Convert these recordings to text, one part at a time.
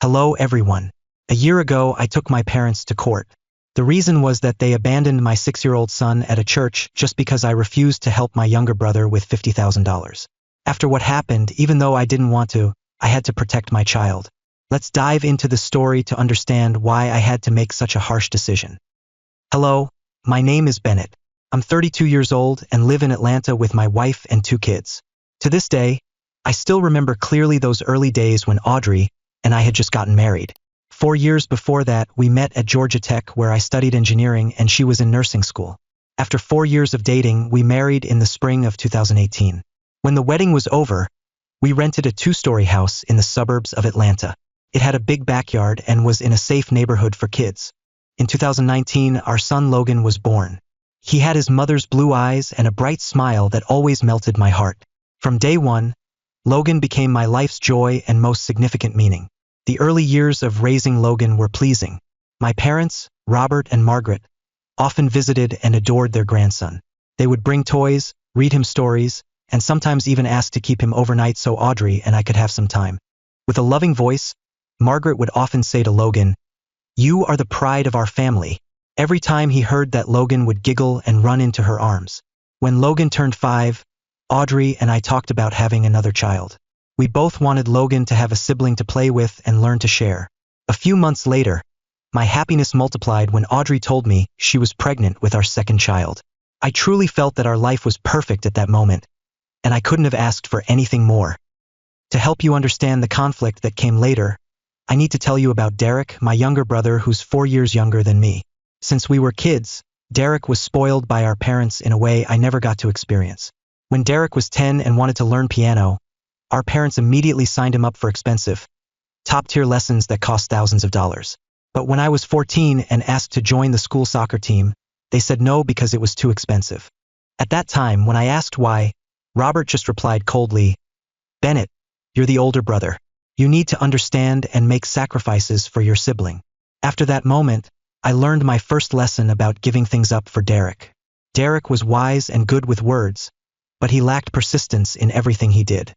Hello everyone. A year ago I took my parents to court. The reason was that they abandoned my 6-year-old son at a church just because I refused to help my younger brother with $50,000. After what happened, even though I didn't want to, I had to protect my child. Let's dive into the story to understand why I had to make such a harsh decision. Hello, my name is Bennett. I'm 32 years old and live in Atlanta with my wife and 2 kids. To this day, I still remember clearly those early days when Audrey and I had just gotten married. 4 years before that, we met at Georgia Tech where I studied engineering and she was in nursing school. After 4 years of dating, we married in the spring of 2018. When the wedding was over, we rented a 2-story house in the suburbs of Atlanta. It had a big backyard and was in a safe neighborhood for kids. In 2019, our son Logan was born. He had his mother's blue eyes and a bright smile that always melted my heart. From day one, Logan became my life's joy and most significant meaning. The early years of raising Logan were pleasing. My parents, Robert and Margaret, often visited and adored their grandson. They would bring toys, read him stories, and sometimes even ask to keep him overnight so Audrey and I could have some time. With a loving voice, Margaret would often say to Logan, "You are the pride of our family." Every time he heard that, Logan would giggle and run into her arms. When Logan turned 5, Audrey and I talked about having another child. We both wanted Logan to have a sibling to play with and learn to share. A few months later, my happiness multiplied when Audrey told me she was pregnant with our second child. I truly felt that our life was perfect at that moment, and I couldn't have asked for anything more. To help you understand the conflict that came later, I need to tell you about Derek, my younger brother who's 4 years younger than me. Since we were kids, Derek was spoiled by our parents in a way I never got to experience. When Derek was 10 and wanted to learn piano, our parents immediately signed him up for expensive, top-tier lessons that cost thousands of dollars. But when I was 14 and asked to join the school soccer team, they said no because it was too expensive. At that time, when I asked why, Robert just replied coldly, "Bennett, you're the older brother. You need to understand and make sacrifices for your sibling." After that moment, I learned my first lesson about giving things up for Derek. Derek was wise and good with words, but he lacked persistence in everything he did.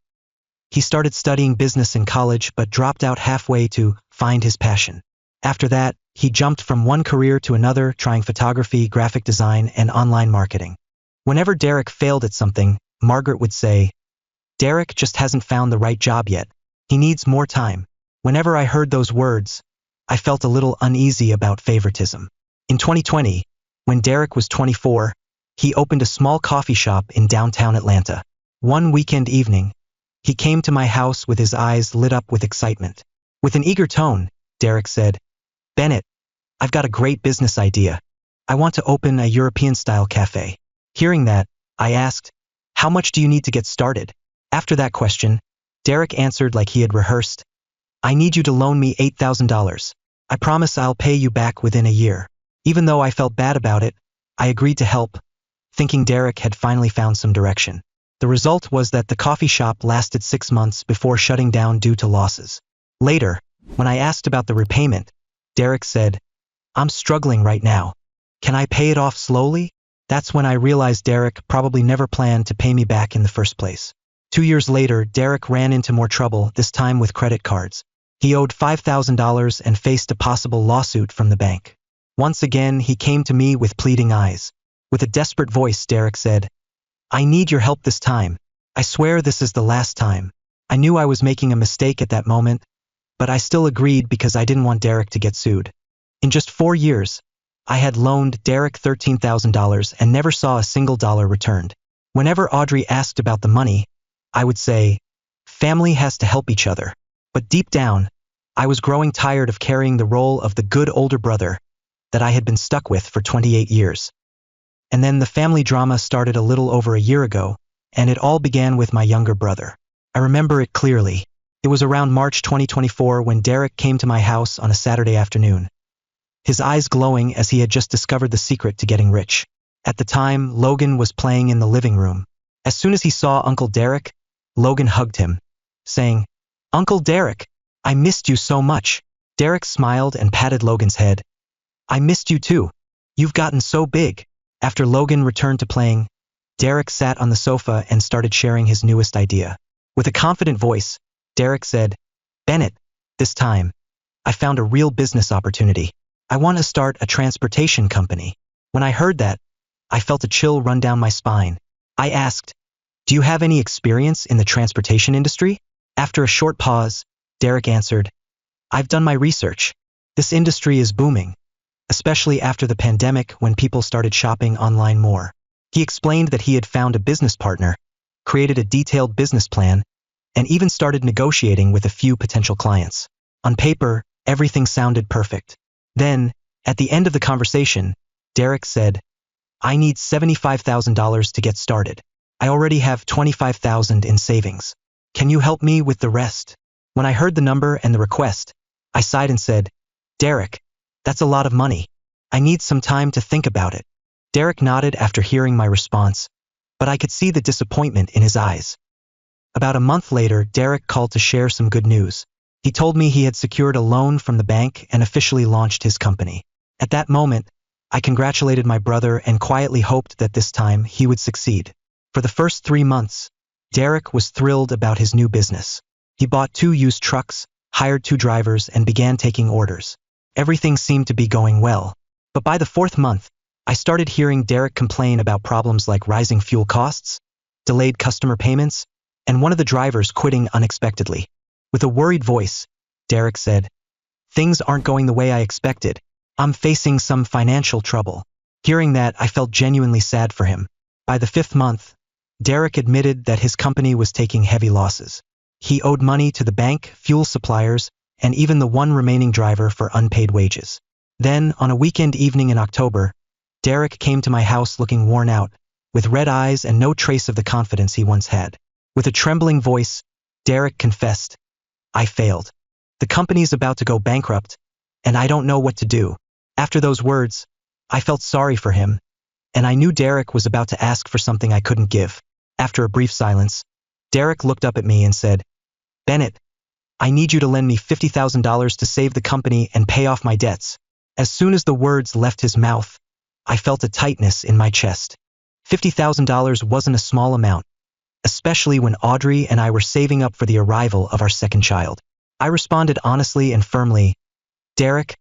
He started studying business in college but dropped out halfway to find his passion. After that, he jumped from one career to another, trying photography, graphic design, and online marketing. Whenever Derek failed at something, Margaret would say, "Derek just hasn't found the right job yet. He needs more time." Whenever I heard those words, I felt a little uneasy about favoritism. In 2020, when Derek was 24, he opened a small coffee shop in downtown Atlanta. One weekend evening, he came to my house with his eyes lit up with excitement. With an eager tone, Derek said, "Bennett, I've got a great business idea. I want to open a European-style cafe." Hearing that, I asked, "How much do you need to get started?" After that question, Derek answered like he had rehearsed, "I need you to loan me $8,000. I promise I'll pay you back within a year." Even though I felt bad about it, I agreed to help, thinking Derek had finally found some direction. The result was that the coffee shop lasted 6 months before shutting down due to losses. Later, when I asked about the repayment, Derek said, "I'm struggling right now. Can I pay it off slowly?" That's when I realized Derek probably never planned to pay me back in the first place. 2 years later, Derek ran into more trouble, this time with credit cards. He owed $5,000 and faced a possible lawsuit from the bank. Once again, he came to me with pleading eyes. With a desperate voice, Derek said, "I need your help this time. I swear this is the last time." I knew I was making a mistake at that moment, but I still agreed because I didn't want Derek to get sued. In just 4 years, I had loaned Derek $13,000 and never saw a single dollar returned. Whenever Audrey asked about the money, I would say, "Family has to help each other." But deep down, I was growing tired of carrying the role of the good older brother that I had been stuck with for 28 years. And then the family drama started a little over a year ago, and it all began with my younger brother. I remember it clearly. It was around March 2024 when Derek came to my house on a Saturday afternoon, his eyes glowing as he had just discovered the secret to getting rich. At the time, Logan was playing in the living room. As soon as he saw Uncle Derek, Logan hugged him, saying, "Uncle Derek, I missed you so much." Derek smiled and patted Logan's head. "I missed you too. You've gotten so big." After Logan returned to playing, Derek sat on the sofa and started sharing his newest idea. With a confident voice, Derek said, "Bennett, this time, I found a real business opportunity. I want to start a transportation company. When I heard that, I felt a chill run down my spine. I asked, "Do you have any experience in the transportation industry?" After a short pause, Derek answered, "I've done my research. This industry is booming, especially after the pandemic when people started shopping online more." He explained that he had found a business partner, created a detailed business plan, and even started negotiating with a few potential clients. On paper, everything sounded perfect. Then, at the end of the conversation, Derek said, "I need $75,000 to get started. I already have $25,000 in savings. Can you help me with the rest?" When I heard the number and the request, I sighed and said, "Derek, that's a lot of money. I need some time to think about it." Derek nodded after hearing my response, but I could see the disappointment in his eyes. About a month later, Derek called to share some good news. He told me he had secured a loan from the bank and officially launched his company. At that moment, I congratulated my brother and quietly hoped that this time he would succeed. For the first 3 months, Derek was thrilled about his new business. He bought 2 used trucks, hired 2 drivers, and began taking orders. Everything seemed to be going well. But by the 4th month, I started hearing Derek complain about problems like rising fuel costs, delayed customer payments, and one of the drivers quitting unexpectedly. With a worried voice, Derek said, "Things aren't going the way I expected. I'm facing some financial trouble." Hearing that, I felt genuinely sad for him. By the 5th month, Derek admitted that his company was taking heavy losses. He owed money to the bank, fuel suppliers, and even the one remaining driver for unpaid wages. Then, on a weekend evening in October, Derek came to my house looking worn out, with red eyes and no trace of the confidence he once had. With a trembling voice, Derek confessed, "I failed. The company's about to go bankrupt, and I don't know what to do." After those words, I felt sorry for him, and I knew Derek was about to ask for something I couldn't give. After a brief silence, Derek looked up at me and said, "Bennett, I need you to lend me $50,000 to save the company and pay off my debts." As soon as the words left his mouth, I felt a tightness in my chest. $50,000 wasn't a small amount, especially when Audrey and I were saving up for the arrival of our second child. I responded honestly and firmly, "Derek,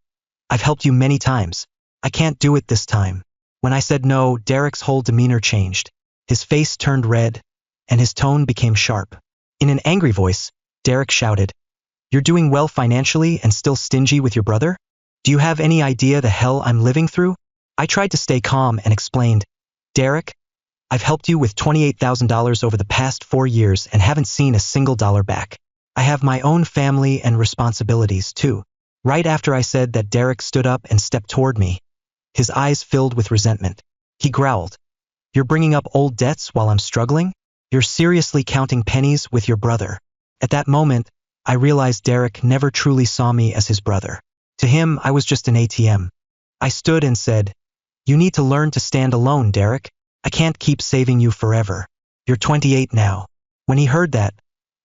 I've helped you many times. I can't do it this time." When I said no, Derek's whole demeanor changed. His face turned red, and his tone became sharp. In an angry voice, Derek shouted, "You're doing well financially and still stingy with your brother? Do you have any idea the hell I'm living through?" I tried to stay calm and explained, "Derek, I've helped you with $28,000 over the past 4 years and haven't seen a single dollar back. I have my own family and responsibilities too." Right after I said that, Derek stood up and stepped toward me. His eyes filled with resentment. He growled, "You're bringing up old debts while I'm struggling? You're seriously counting pennies with your brother." At that moment, I realized Derek never truly saw me as his brother. To him, I was just an ATM. I stood and said, "You need to learn to stand alone, Derek. I can't keep saving you forever. You're 28 now." When he heard that,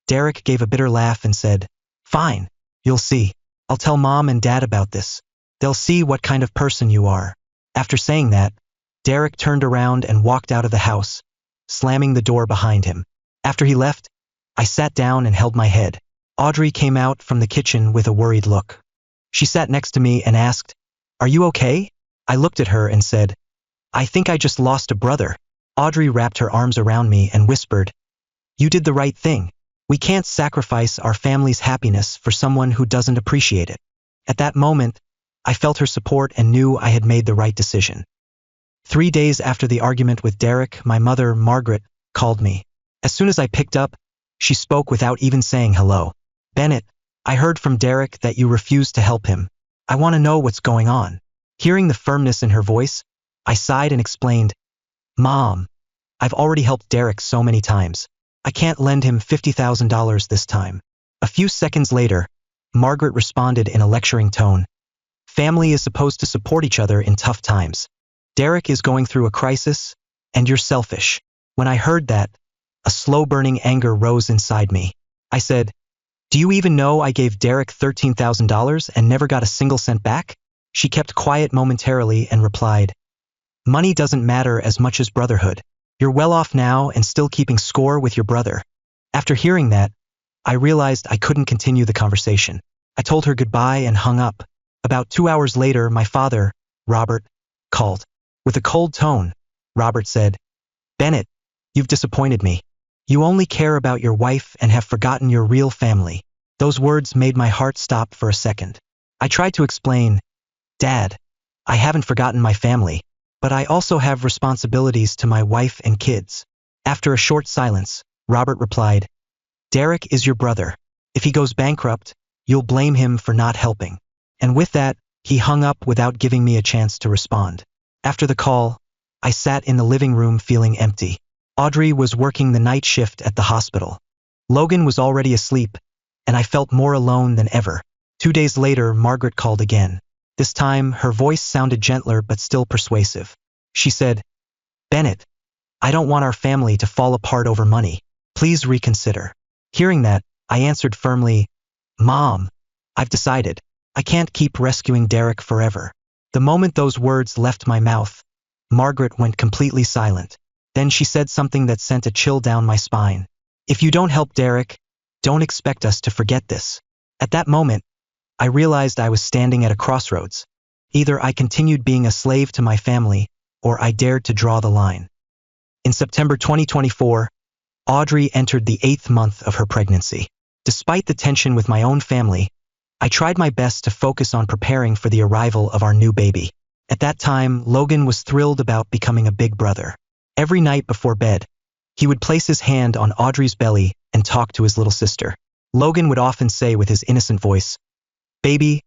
Derek gave a bitter laugh and said, "Fine, you'll see. I'll tell Mom and Dad about this. They'll see what kind of person you are." After saying that, Derek turned around and walked out of the house, slamming the door behind him. After he left, I sat down and held my head. Audrey came out from the kitchen with a worried look. She sat next to me and asked, "Are you okay?" I looked at her and said, "I think I just lost a brother." Audrey wrapped her arms around me and whispered, "You did the right thing. We can't sacrifice our family's happiness for someone who doesn't appreciate it." At that moment, I felt her support and knew I had made the right decision. 3 days after the argument with Derek, my mother, Margaret, called me. As soon as I picked up, she spoke without even saying hello. "Bennett, I heard from Derek that you refused to help him. I want to know what's going on." Hearing the firmness in her voice, I sighed and explained, "Mom, I've already helped Derek so many times. I can't lend him $50,000 this time." A few seconds later, Margaret responded in a lecturing tone, "Family is supposed to support each other in tough times. Derek is going through a crisis, and you're selfish." When I heard that, a slow-burning anger rose inside me. I said, "Do you even know I gave Derek $13,000 and never got a single cent back?" She kept quiet momentarily and replied, "Money doesn't matter as much as brotherhood. You're well off now and still keeping score with your brother." After hearing that, I realized I couldn't continue the conversation. I told her goodbye and hung up. About 2 hours later, my father, Robert, called. With a cold tone, Robert said, "Bennett, you've disappointed me. You only care about your wife and have forgotten your real family." Those words made my heart stop for a second. I tried to explain, "Dad, I haven't forgotten my family, but I also have responsibilities to my wife and kids." After a short silence, Robert replied, "Derek is your brother. If he goes bankrupt, you'll blame him for not helping." And with that, he hung up without giving me a chance to respond. After the call, I sat in the living room feeling empty. Audrey was working the night shift at the hospital. Logan was already asleep, and I felt more alone than ever. 2 days later, Margaret called again. This time, her voice sounded gentler but still persuasive. She said, "Bennett, I don't want our family to fall apart over money. Please reconsider." Hearing that, I answered firmly, "Mom, I've decided. I can't keep rescuing Derek forever." The moment those words left my mouth, Margaret went completely silent. Then she said something that sent a chill down my spine. "If you don't help Derek, don't expect us to forget this." At that moment, I realized I was standing at a crossroads. Either I continued being a slave to my family, or I dared to draw the line. In September 2024, Audrey entered the 8th month of her pregnancy. Despite the tension with my own family, I tried my best to focus on preparing for the arrival of our new baby. At that time, Logan was thrilled about becoming a big brother. Every night before bed, he would place his hand on Audrey's belly and talk to his little sister. Logan would often say with his innocent voice, "Baby,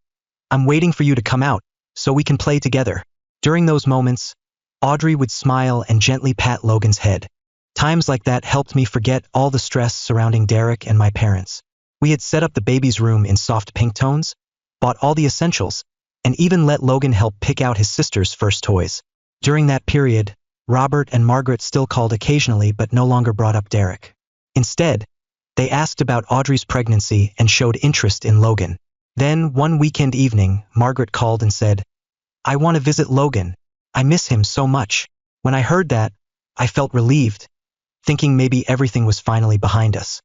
I'm waiting for you to come out, so we can play together." During those moments, Audrey would smile and gently pat Logan's head. Times like that helped me forget all the stress surrounding Derek and my parents. We had set up the baby's room in soft pink tones, bought all the essentials, and even let Logan help pick out his sister's first toys. During that period, Robert and Margaret still called occasionally but no longer brought up Derek. Instead, they asked about Audrey's pregnancy and showed interest in Logan. Then, one weekend evening, Margaret called and said, "I want to visit Logan. I miss him so much." When I heard that, I felt relieved, thinking maybe everything was finally behind us.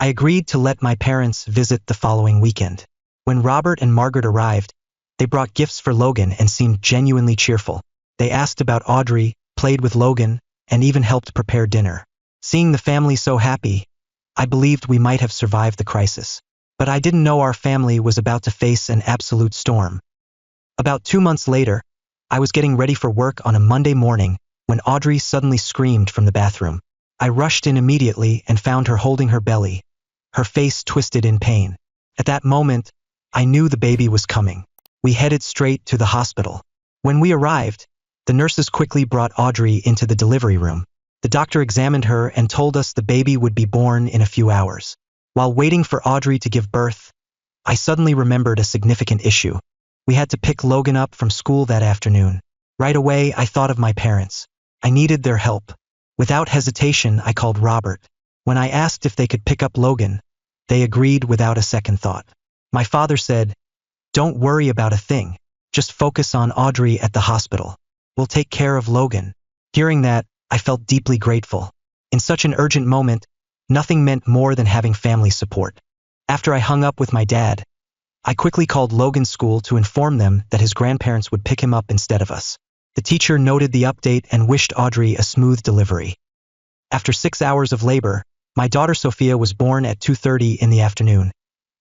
I agreed to let my parents visit the following weekend. When Robert and Margaret arrived, they brought gifts for Logan and seemed genuinely cheerful. They asked about Audrey, played with Logan, and even helped prepare dinner. Seeing the family so happy, I believed we might have survived the crisis. But I didn't know our family was about to face an absolute storm. About 2 months later, I was getting ready for work on a Monday morning when Audrey suddenly screamed from the bathroom. I rushed in immediately and found her holding her belly, her face twisted in pain. At that moment, I knew the baby was coming. We headed straight to the hospital. When we arrived, the nurses quickly brought Audrey into the delivery room. The doctor examined her and told us the baby would be born in a few hours. While waiting for Audrey to give birth, I suddenly remembered a significant issue. We had to pick Logan up from school that afternoon. Right away, I thought of my parents. I needed their help. Without hesitation, I called Robert. When I asked if they could pick up Logan, they agreed without a second thought. My father said, "Don't worry about a thing. Just focus on Audrey at the hospital. We'll take care of Logan." Hearing that, I felt deeply grateful. In such an urgent moment, nothing meant more than having family support. After I hung up with my dad, I quickly called Logan's school to inform them that his grandparents would pick him up instead of us. The teacher noted the update and wished Audrey a smooth delivery. After 6 hours of labor, my daughter Sophia was born at 2:30 in the afternoon,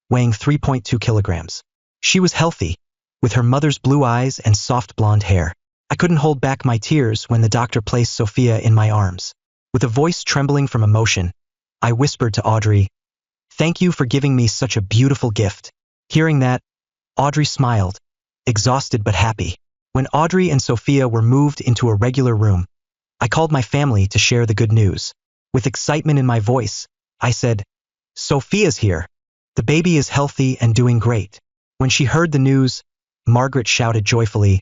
weighing 3.2 kilograms. She was healthy, with her mother's blue eyes and soft blonde hair. I couldn't hold back my tears when the doctor placed Sophia in my arms. With a voice trembling from emotion, I whispered to Audrey, "Thank you for giving me such a beautiful gift." Hearing that, Audrey smiled, exhausted but happy. When Audrey and Sophia were moved into a regular room, I called my family to share the good news. With excitement in my voice, I said, "Sophia's here. The baby is healthy and doing great." When she heard the news, Margaret shouted joyfully,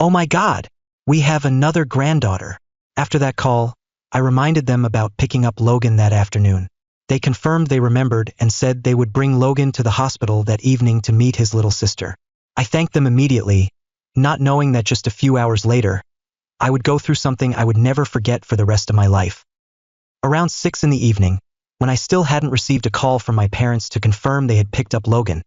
"Oh my God, we have another granddaughter." After that call, I reminded them about picking up Logan that afternoon. They confirmed they remembered and said they would bring Logan to the hospital that evening to meet his little sister. I thanked them immediately, not knowing that just a few hours later, I would go through something I would never forget for the rest of my life. Around 6 in the evening, when I still hadn't received a call from my parents to confirm they had picked up Logan,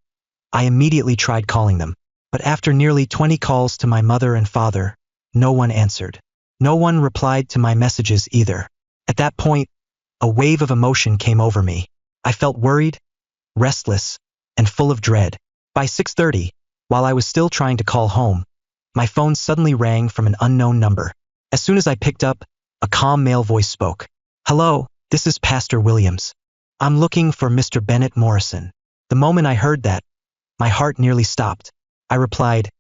I immediately tried calling them, but after nearly 20 calls to my mother and father, no one answered. No one replied to my messages either. At that point, a wave of emotion came over me. I felt worried, restless, and full of dread. By 6:30, while I was still trying to call home, my phone suddenly rang from an unknown number. As soon as I picked up, a calm male voice spoke. "Hello, this is Pastor Williams. I'm looking for Mr. Bennett Morrison." The moment I heard that, my heart nearly stopped. I replied,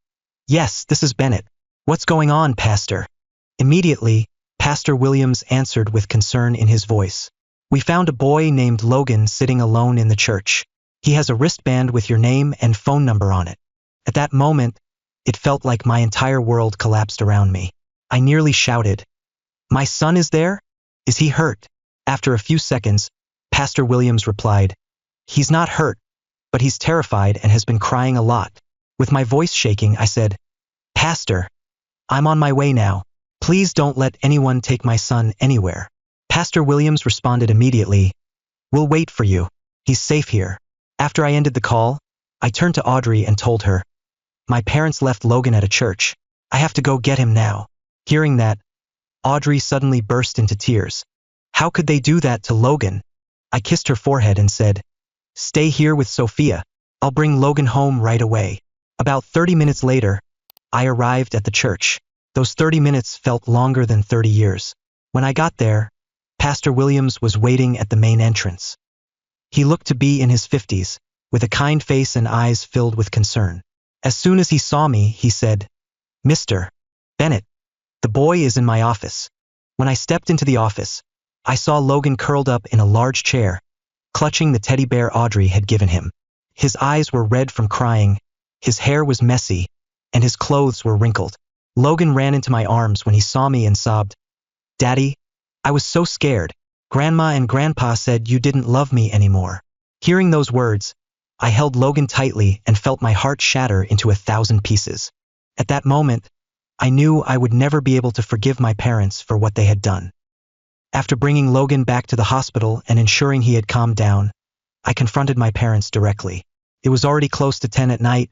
"Yes, this is Bennett. What's going on, Pastor?" Immediately, Pastor Williams answered with concern in his voice. "We found a boy named Logan sitting alone in the church. He has a wristband with your name and phone number on it." At that moment, it felt like my entire world collapsed around me. I nearly shouted, "My son is there? Is he hurt?" After a few seconds, Pastor Williams replied, "He's not hurt, but he's terrified and has been crying a lot." With my voice shaking, I said, "Pastor, I'm on my way now. Please don't let anyone take my son anywhere." Pastor Williams responded immediately, "We'll wait for you. He's safe here." After I ended the call, I turned to Audrey and told her, "My parents left Logan at a church. I have to go get him now." Hearing that, Audrey suddenly burst into tears. "How could they do that to Logan?" I kissed her forehead and said, "Stay here with Sophia. I'll bring Logan home right away." About 30 minutes later, I arrived at the church. Those 30 minutes felt longer than 30 years. When I got there, Pastor Williams was waiting at the main entrance. He looked to be in his 50s, with a kind face and eyes filled with concern. As soon as he saw me, he said, "Mr. Bennett, the boy is in my office." When I stepped into the office, I saw Logan curled up in a large chair, clutching the teddy bear Audrey had given him. His eyes were red from crying, his hair was messy, and his clothes were wrinkled. Logan ran into my arms when he saw me and sobbed, "Daddy, I was so scared. Grandma and Grandpa said you didn't love me anymore." Hearing those words, I held Logan tightly and felt my heart shatter into 1,000 pieces. At that moment, I knew I would never be able to forgive my parents for what they had done. After bringing Logan back to the hospital and ensuring he had calmed down, I confronted my parents directly. It was already close to 10 at night,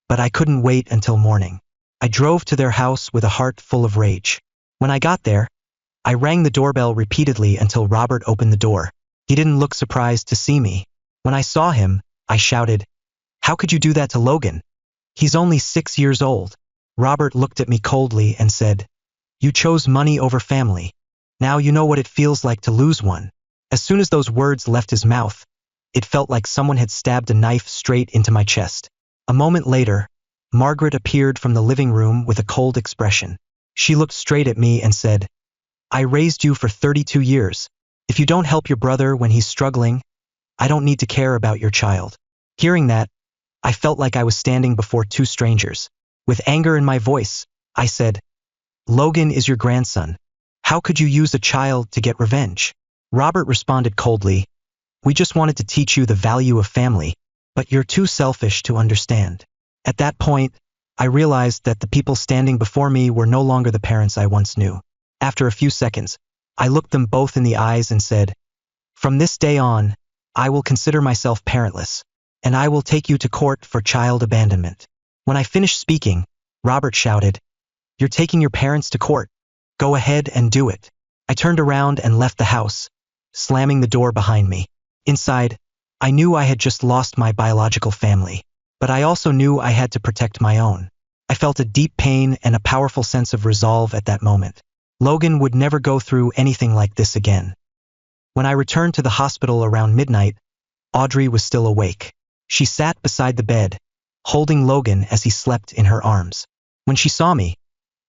but I couldn't wait until morning. I drove to their house with a heart full of rage. When I got there, I rang the doorbell repeatedly until Robert opened the door. He didn't look surprised to see me. When I saw him, I shouted, "How could you do that to Logan? He's only 6 years old." Robert looked at me coldly and said, "You chose money over family. Now you know what it feels like to lose one." As soon as those words left his mouth, it felt like someone had stabbed a knife straight into my chest. A moment later, Margaret appeared from the living room with a cold expression. She looked straight at me and said, "I raised you for 32 years. If you don't help your brother when he's struggling, I don't need to care about your child." Hearing that, I felt like I was standing before two strangers. With anger in my voice, I said, "Logan is your grandson. How could you use a child to get revenge?" Robert responded coldly, "We just wanted to teach you the value of family, but you're too selfish to understand." At that point, I realized that the people standing before me were no longer the parents I once knew. After a few seconds, I looked them both in the eyes and said, "From this day on, I will consider myself parentless, and I will take you to court for child abandonment." When I finished speaking, Robert shouted, "You're taking your parents to court. Go ahead and do it." I turned around and left the house, slamming the door behind me. Inside, I knew I had just lost my biological family, but I also knew I had to protect my own. I felt a deep pain and a powerful sense of resolve at that moment. Logan would never go through anything like this again. When I returned to the hospital around midnight, Audrey was still awake. She sat beside the bed, holding Logan as he slept in her arms. When she saw me,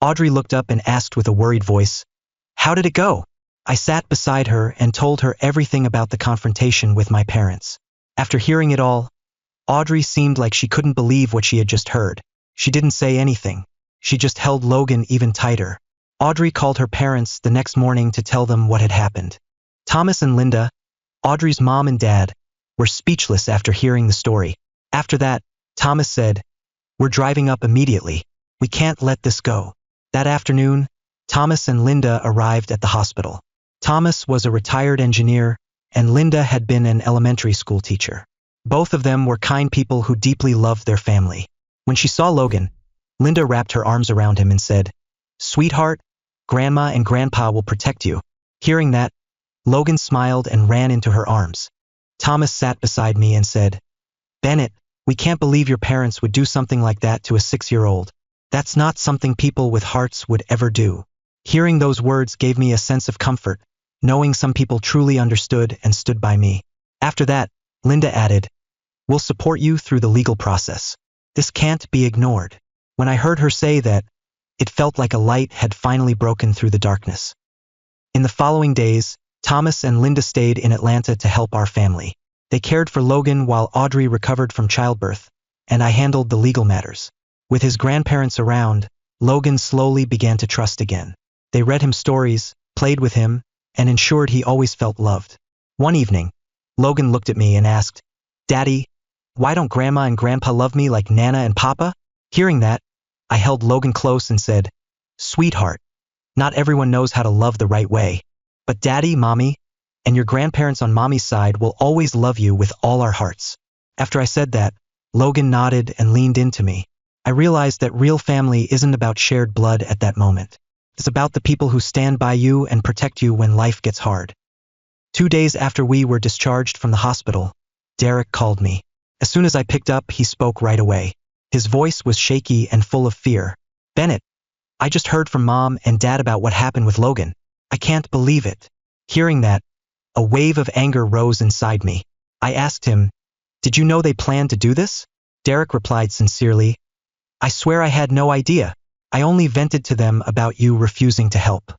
Audrey looked up and asked with a worried voice, "How did it go?" I sat beside her and told her everything about the confrontation with my parents. After hearing it all, Audrey seemed like she couldn't believe what she had just heard. She didn't say anything. She just held Logan even tighter. Audrey called her parents the next morning to tell them what had happened. Thomas and Linda, Audrey's mom and dad, were speechless after hearing the story. After that, Thomas said, "We're driving up immediately. We can't let this go." That afternoon, Thomas and Linda arrived at the hospital. Thomas was a retired engineer, and Linda had been an elementary school teacher. Both of them were kind people who deeply loved their family. When she saw Logan, Linda wrapped her arms around him and said, "Sweetheart, Grandma and Grandpa will protect you." Hearing that, Logan smiled and ran into her arms. Thomas sat beside me and said, "Bennett, we can't believe your parents would do something like that to a 6-year-old. That's not something people with hearts would ever do." Hearing those words gave me a sense of comfort, knowing some people truly understood and stood by me. After that, Linda added, "We'll support you through the legal process. This can't be ignored." When I heard her say that, it felt like a light had finally broken through the darkness. In the following days, Thomas and Linda stayed in Atlanta to help our family. They cared for Logan while Audrey recovered from childbirth, and I handled the legal matters. With his grandparents around, Logan slowly began to trust again. They read him stories, played with him, and ensured he always felt loved. One evening, Logan looked at me and asked, "Daddy, why don't Grandma and Grandpa love me like Nana and Papa?" Hearing that, I held Logan close and said, "Sweetheart, not everyone knows how to love the right way, but Daddy, Mommy, and your grandparents on Mommy's side will always love you with all our hearts." After I said that, Logan nodded and leaned into me. I realized that real family isn't about shared blood at that moment. It's about the people who stand by you and protect you when life gets hard. 2 days after we were discharged from the hospital, Derek called me. As soon as I picked up, he spoke right away. His voice was shaky and full of fear. "Bennett, I just heard from Mom and Dad about what happened with Logan. I can't believe it." Hearing that, a wave of anger rose inside me. I asked him, "Did you know they planned to do this?" Derek replied sincerely, "I swear I had no idea. I only vented to them about you refusing to help.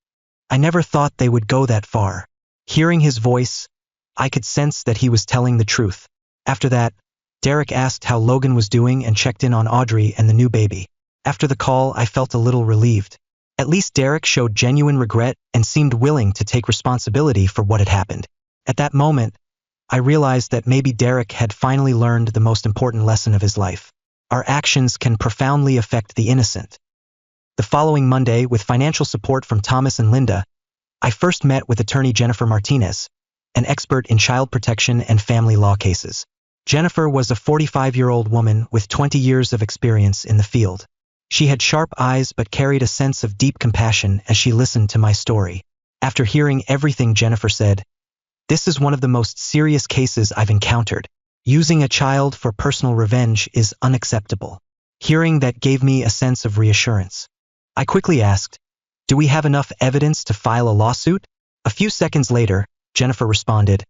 I never thought they would go that far." Hearing his voice, I could sense that he was telling the truth. After that, Derek asked how Logan was doing and checked in on Audrey and the new baby. After the call, I felt a little relieved. At least Derek showed genuine regret and seemed willing to take responsibility for what had happened. At that moment, I realized that maybe Derek had finally learned the most important lesson of his life. Our actions can profoundly affect the innocent. The following Monday, with financial support from Thomas and Linda, I first met with attorney Jennifer Martinez, an expert in child protection and family law cases. Jennifer was a 45-year-old woman with 20 years of experience in the field. She had sharp eyes but carried a sense of deep compassion as she listened to my story. After hearing everything, Jennifer said, "This is one of the most serious cases I've encountered. Using a child for personal revenge is unacceptable." Hearing that gave me a sense of reassurance. I quickly asked, "Do we have enough evidence to file a lawsuit?" A few seconds later, Jennifer responded,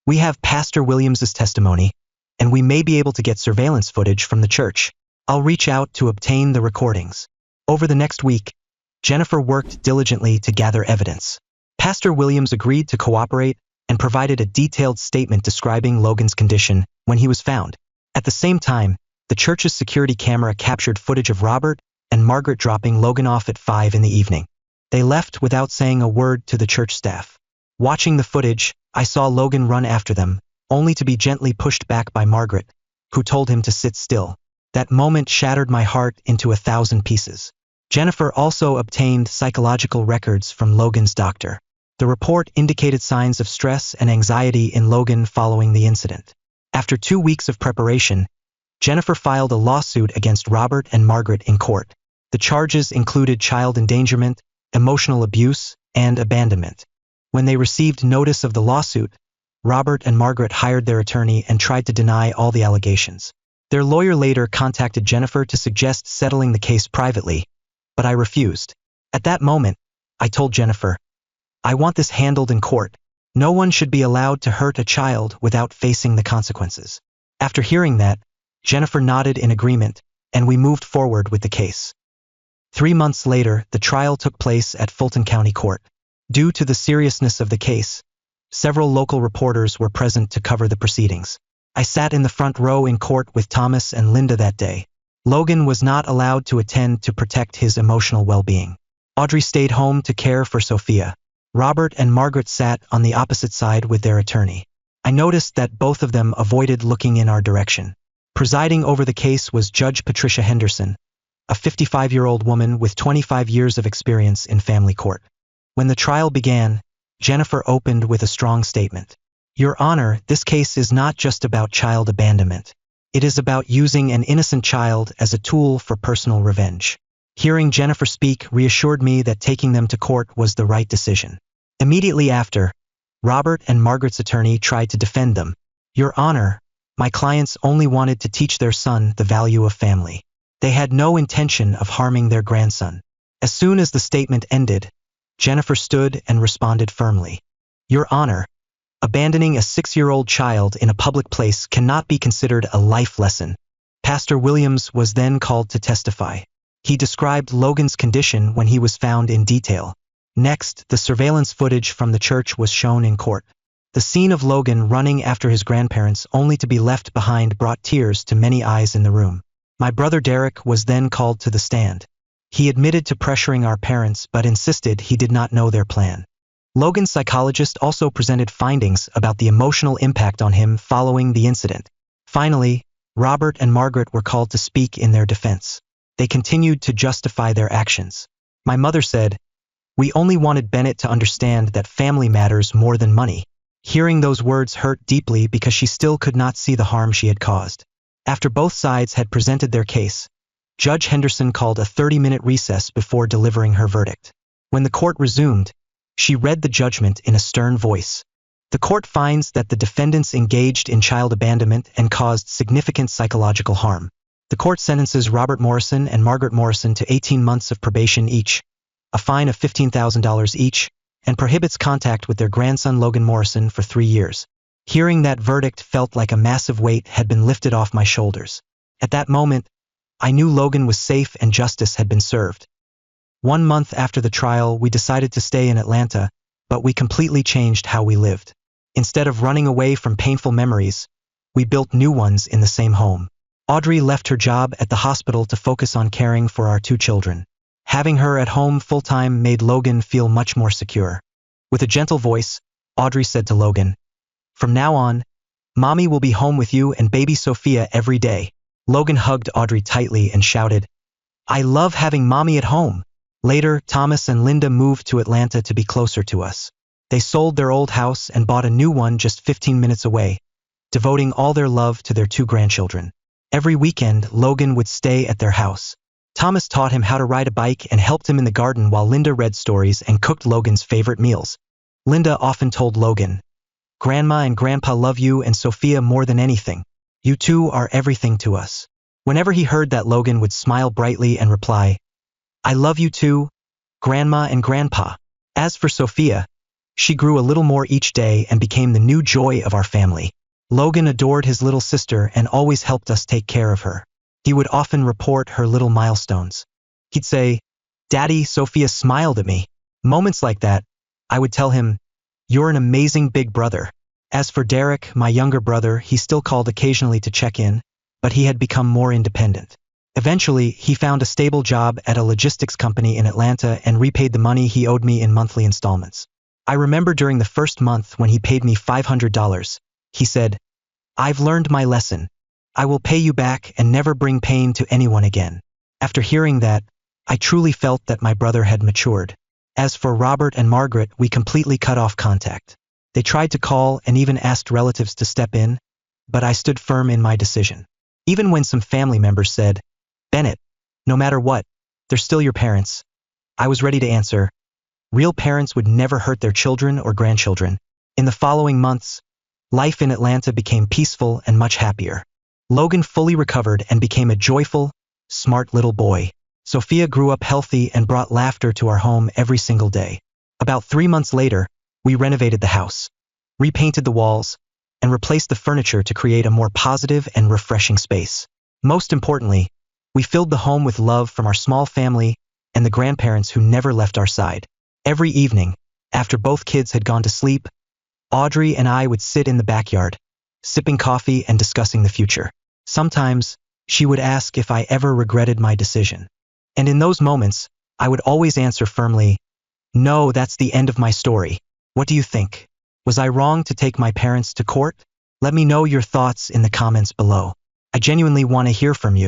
"We have Pastor Williams's testimony, and we may be able to get surveillance footage from the church. I'll reach out to obtain the recordings." Over the next week, Jennifer worked diligently to gather evidence. Pastor Williams agreed to cooperate and provided a detailed statement describing Logan's condition when he was found. At the same time, the church's security camera captured footage of Robert and Margaret dropping Logan off at 5 in the evening. They left without saying a word to the church staff. Watching the footage, I saw Logan run after them, only to be gently pushed back by Margaret, who told him to sit still. That moment shattered my heart into 1,000 pieces. Jennifer also obtained psychological records from Logan's doctor. The report indicated signs of stress and anxiety in Logan following the incident. After 2 weeks of preparation, Jennifer filed a lawsuit against Robert and Margaret in court. The charges included child endangerment, emotional abuse, and abandonment. When they received notice of the lawsuit, Robert and Margaret hired their attorney and tried to deny all the allegations. Their lawyer later contacted Jennifer to suggest settling the case privately, but I refused. At that moment, I told Jennifer, "I want this handled in court. No one should be allowed to hurt a child without facing the consequences." After hearing that, Jennifer nodded in agreement, and we moved forward with the case. 3 months later, the trial took place at Fulton County Court. Due to the seriousness of the case, several local reporters were present to cover the proceedings. I sat in the front row in court with Thomas and Linda that day. Logan was not allowed to attend to protect his emotional well-being. Audrey stayed home to care for Sophia. Robert and Margaret sat on the opposite side with their attorney. I noticed that both of them avoided looking in our direction. Presiding over the case was Judge Patricia Henderson, a 55-year-old woman with 25 years of experience in family court. When the trial began, Jennifer opened with a strong statement. Your Honor, this case is not just about child abandonment. It is about using an innocent child as a tool for personal revenge. Hearing Jennifer speak reassured me that taking them to court was the right decision. Immediately after, Robert and Margaret's attorney tried to defend them. Your Honor, my clients only wanted to teach their son the value of family. They had no intention of harming their grandson. As soon as the statement ended, Jennifer stood and responded firmly. Your Honor, abandoning a 6-year-old child in a public place cannot be considered a life lesson. Pastor Williams was then called to testify. He described Logan's condition when he was found in detail. Next, the surveillance footage from the church was shown in court. The scene of Logan running after his grandparents only to be left behind brought tears to many eyes in the room. My brother Derek was then called to the stand. He admitted to pressuring our parents but insisted he did not know their plan. Logan's psychologist also presented findings about the emotional impact on him following the incident. Finally, Robert and Margaret were called to speak in their defense. They continued to justify their actions. My mother said, "We only wanted Bennett to understand that family matters more than money." Hearing those words hurt deeply because she still could not see the harm she had caused. After both sides had presented their case, Judge Henderson called a 30-minute recess before delivering her verdict. When the court resumed, she read the judgment in a stern voice. The court finds that the defendants engaged in child abandonment and caused significant psychological harm. The court sentences Robert Morrison and Margaret Morrison to 18 months of probation each, a fine of $15,000 each, and prohibits contact with their grandson Logan Morrison for 3 years. Hearing that verdict felt like a massive weight had been lifted off my shoulders. At that moment, I knew Logan was safe and justice had been served. 1 month after the trial, we decided to stay in Atlanta, but we completely changed how we lived. Instead of running away from painful memories, we built new ones in the same home. Audrey left her job at the hospital to focus on caring for our 2 children. Having her at home full-time made Logan feel much more secure. With a gentle voice, Audrey said to Logan, "From now on, Mommy will be home with you and baby Sophia every day." Logan hugged Audrey tightly and shouted, "I love having Mommy at home." Later, Thomas and Linda moved to Atlanta to be closer to us. They sold their old house and bought a new one just 15 minutes away, devoting all their love to their 2 grandchildren. Every weekend, Logan would stay at their house. Thomas taught him how to ride a bike and helped him in the garden while Linda read stories and cooked Logan's favorite meals. Linda often told Logan, "Grandma and Grandpa love you and Sophia more than anything. You two are everything to us." Whenever he heard that, Logan would smile brightly and reply, "I love you too, Grandma and Grandpa." As for Sophia, she grew a little more each day and became the new joy of our family. Logan adored his little sister and always helped us take care of her. He would often report her little milestones. He'd say, "Daddy, Sophia smiled at me." Moments like that, I would tell him, "You're an amazing big brother." As for Derek, my younger brother, he still called occasionally to check in, but he had become more independent. Eventually, he found a stable job at a logistics company in Atlanta and repaid the money he owed me in monthly installments. I remember during the first month when he paid me $500, he said, "I've learned my lesson. I will pay you back and never bring pain to anyone again." After hearing that, I truly felt that my brother had matured. As for Robert and Margaret, we completely cut off contact. They tried to call and even asked relatives to step in, but I stood firm in my decision. Even when some family members said, "Bennett, no matter what, they're still your parents," I was ready to answer, real parents would never hurt their children or grandchildren. In the following months, life in Atlanta became peaceful and much happier. Logan fully recovered and became a joyful, smart little boy. Sophia grew up healthy and brought laughter to our home every single day. About 3 months later, we renovated the house, repainted the walls, and replaced the furniture to create a more positive and refreshing space. Most importantly, we filled the home with love from our small family and the grandparents who never left our side. Every evening, after both kids had gone to sleep, Audrey and I would sit in the backyard, sipping coffee and discussing the future. Sometimes, she would ask if I ever regretted my decision. And in those moments, I would always answer firmly, "No, that's the end of my story. What do you think? Was I wrong to take my parents to court?" Let me know your thoughts in the comments below. I genuinely want to hear from you.